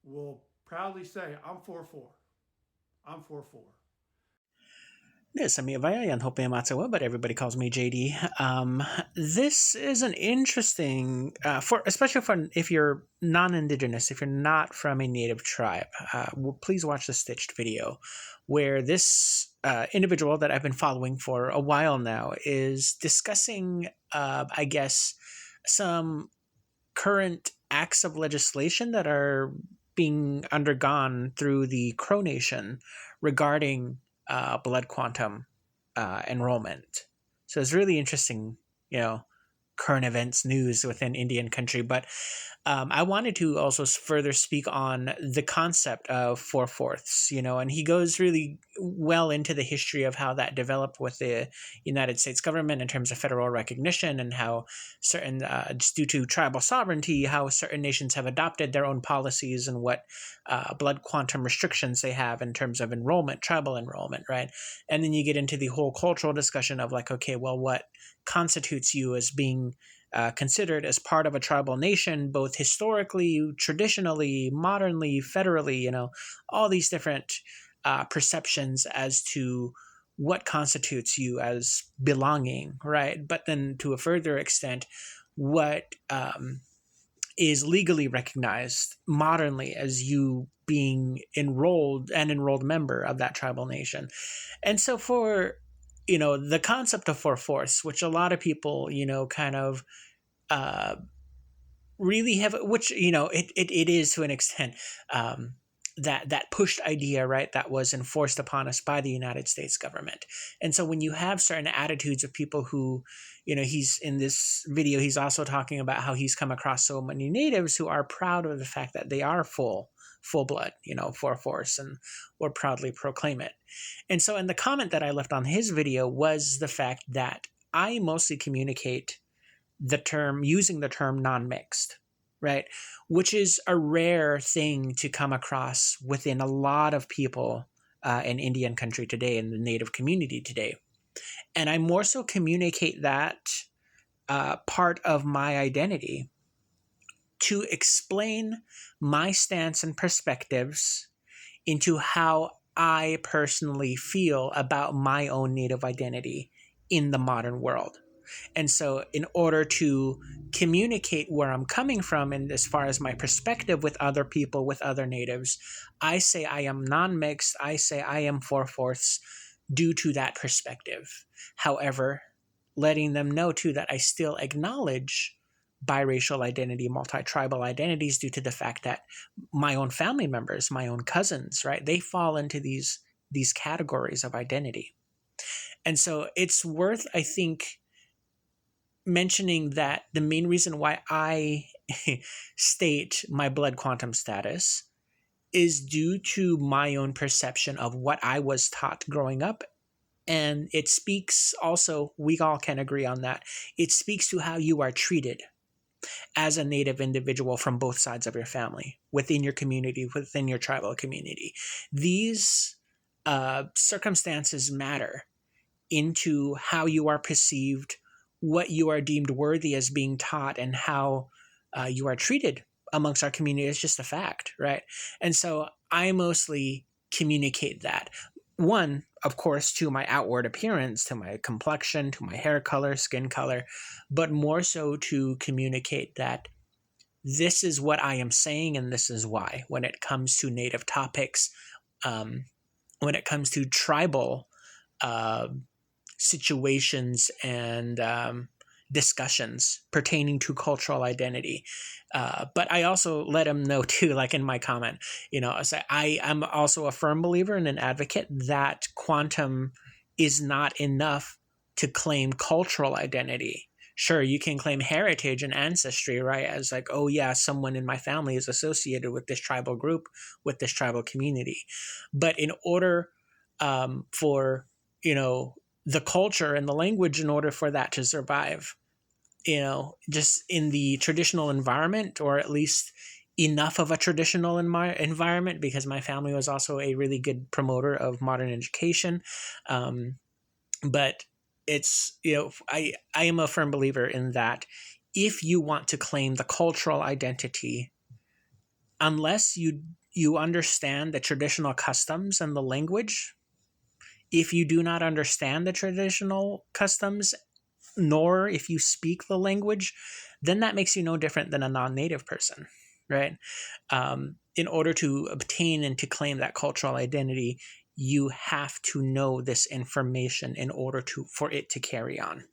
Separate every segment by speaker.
Speaker 1: will proudly say, I'm 4-4. I'm 4-4.
Speaker 2: Yes, I'm Hopi Matsuwa, but everybody calls me JD. This is an interesting, for especially for if you're non-indigenous, if you're not from a native tribe. Please watch the stitched video, where this individual that I've been following for a while now is discussing, I guess, some current acts of legislation that are being undergone through the Crow Nation regarding blood quantum enrollment. So it's really interesting, you know, current events news within Indian country. But I wanted to also further speak on the concept of four fourths, and he goes really well into the history of how that developed with the United States government in terms of federal recognition and how certain, just due to tribal sovereignty, how certain nations have adopted their own policies and what blood quantum restrictions they have in terms of enrollment, tribal enrollment, right? And then you get into the whole cultural discussion of like, okay, well, what constitutes you as being considered as part of a tribal nation, both historically, traditionally, modernly, federally, all these different perceptions as to what constitutes you as belonging, right? But then to a further extent, what is legally recognized modernly as you being an enrolled member of that tribal nation. And so for the concept of four fourths, which a lot of people kind of uh, really have, which it is to an extent, that pushed idea, right, that was enforced upon us by the United States government. And so when you have certain attitudes of people who, he's in this video, he's also talking about how he's come across so many natives who are proud of the fact that they are full blood, four fourths, and will proudly proclaim it. And so in the comment that I left on his video was the fact that I mostly communicate using the term non-mixed, right? Which is a rare thing to come across within a lot of people in Indian country today, in the native community today. And I more so communicate that part of my identity to explain my stance and perspectives into how I personally feel about my own native identity in the modern world. And so, in order to communicate where I'm coming from, and as far as my perspective with other people, with other natives, I say I am non mixed, I say I am four fourths due to that perspective. However, letting them know too that I still acknowledge biracial identity, multi tribal identities, due to the fact that my own family members, my own cousins, right, they fall into these categories of identity. And so it's worth, I think, mentioning that the main reason why I state my blood quantum status is due to my own perception of what I was taught growing up. And it speaks also, we all can agree on that, it speaks to how you are treated as a native individual from both sides of your family, within your community, within your tribal community. These circumstances matter into how you are perceived, what you are deemed worthy as being taught, and how you are treated amongst our community. It's just a fact, right? And so I mostly communicate that. One, of course, to my outward appearance, to my complexion, to my hair color, skin color, but more so to communicate that this is what I am saying and this is why. When it comes to native topics, when it comes to tribal uh, situations and discussions pertaining to cultural identity. But I also let him know too, like in my comment, I am also a firm believer and an advocate that quantum is not enough to claim cultural identity. Sure, you can claim heritage and ancestry, right? As like, oh yeah, someone in my family is associated with this tribal group, with this tribal community. But in order for, the culture and the language, in order for that to survive, just in the traditional environment, or at least enough of a traditional environment, because my family was also a really good promoter of modern education. But it's, I am a firm believer in that if you want to claim the cultural identity unless you understand the traditional customs and the language, if you do not understand the traditional customs, nor if you speak the language, then that makes you no different than a non-native person, right? In order to obtain and to claim that cultural identity, you have to know this information in order for it to carry on.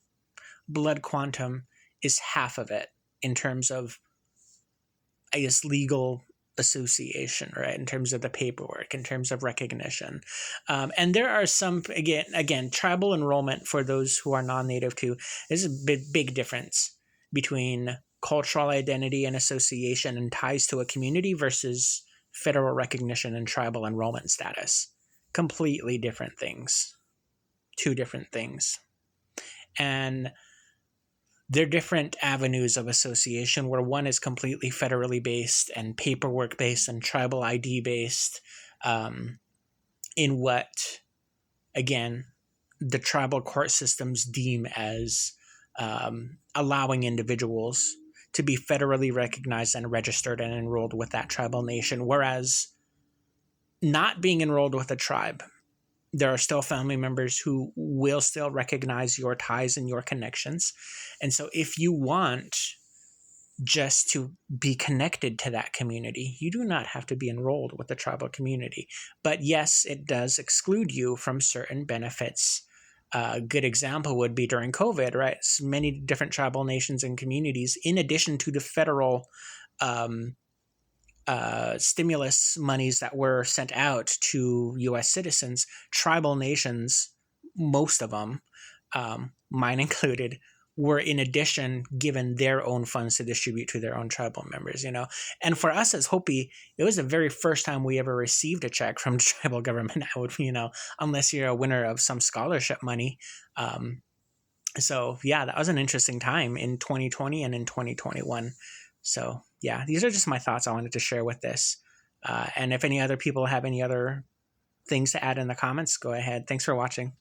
Speaker 2: Blood quantum is half of it in terms of, I guess, legal association, right? In terms of the paperwork, in terms of recognition. And there are some, again, tribal enrollment for those who are non-native too. There's a big difference between cultural identity and association and ties to a community versus federal recognition and tribal enrollment status. Completely different things. Two different things. And they're different avenues of association, where one is completely federally based and paperwork based and tribal ID based, in what, again, the tribal court systems deem as allowing individuals to be federally recognized and registered and enrolled with that tribal nation. Whereas not being enrolled with a tribe, there are still family members who will still recognize your ties and your connections. And so if you want just to be connected to that community, you do not have to be enrolled with the tribal community. But yes, it does exclude you from certain benefits. A good example would be during COVID, right? So many different tribal nations and communities, in addition to the federal stimulus monies that were sent out to U.S. citizens, tribal nations, most of them, mine included, were in addition given their own funds to distribute to their own tribal members, And for us as Hopi, it was the very first time we ever received a check from the tribal government, unless you're a winner of some scholarship money. So yeah, that was an interesting time in 2020 and in 2021. So yeah, these are just my thoughts I wanted to share with this. And if any other people have any other things to add in the comments, go ahead. Thanks for watching.